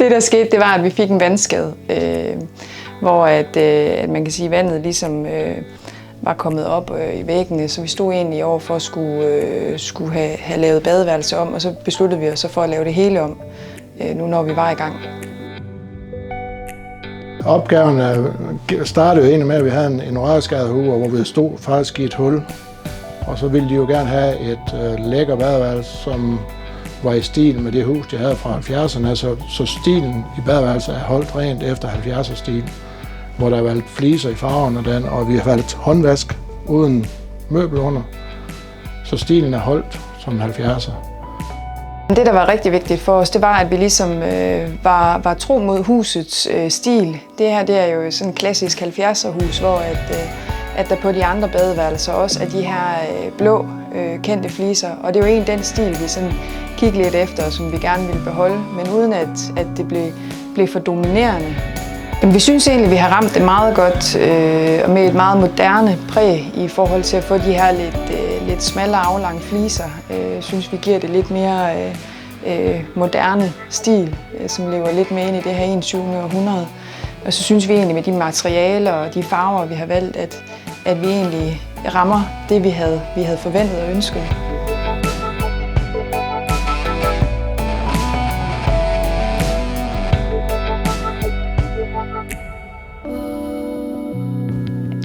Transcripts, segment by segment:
Det der skete, det var, at vi fik en vandskade, hvor at man kan sige, at vandet ligesom var kommet op i væggene, så vi stod egentlig over for at skulle have lavet badeværelse om, og så besluttede vi os så for at lave det hele om, nu når vi var i gang. Opgaven startede jo egentlig med, at vi havde en rørskadehue, hvor vi stod faktisk i et hul. Og så ville de jo gerne have et lækker badeværelse, som var i stil med det hus, de havde fra 70'erne. Så stilen i badeværelset er holdt rent efter 70'er-stil, hvor der er valgt fliser i farverne, og vi har valgt håndvask uden møbel under. Så stilen er holdt som 70'er. Det, der var rigtig vigtigt for os, det var, at vi ligesom var tro mod husets stil. Det her, det er jo sådan et klassisk 70'er-hus, hvor at der på de andre badeværelser også er de her blå kendte fliser. Og det er jo egentlig den stil, vi sådan kiggede lidt efter, som vi gerne ville beholde, men uden at det blev for dominerende. Vi synes egentlig, at vi har ramt det meget godt og med et meget moderne præg i forhold til at få de her lidt smallere aflange fliser. Synes vi giver det lidt mere moderne stil, som lever lidt mere ind i det her 21. århundrede. Og så synes vi egentlig med de materialer og de farver, vi har valgt, at vi egentlig rammer det, vi havde forventet og ønsket.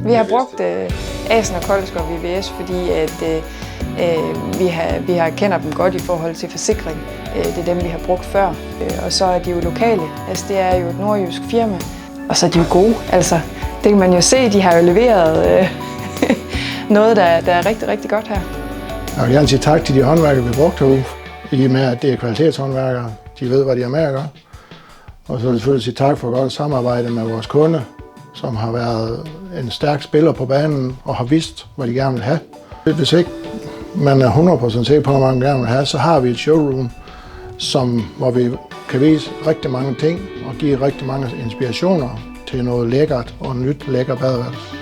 Vi har brugt Asen og Koldskov VVS, fordi at vi kender dem godt i forhold til forsikring. Det er dem, vi har brugt før. Og så er de jo lokale. Altså, det er jo et nordjysk firma. Og så er de jo gode. Altså, det kan man jo se, de har jo leveret noget, der er rigtig, rigtig godt her. Jeg vil gerne sige tak til de håndværkere, vi brugte herude. I og med, at det er kvalitetshåndværkere. De ved, hvad de har med at gøre. Og så vil jeg selvfølgelig sige tak for godt samarbejde med vores kunde, som har været en stærk spiller på banen og har vidst, hvad de gerne vil have. Hvis ikke man er 100% sikker på, hvad man gerne vil have, så har vi et showroom, hvor vi kan vise rigtig mange ting og give rigtig mange inspirationer til noget lækkert og nyt lækker badeværelse.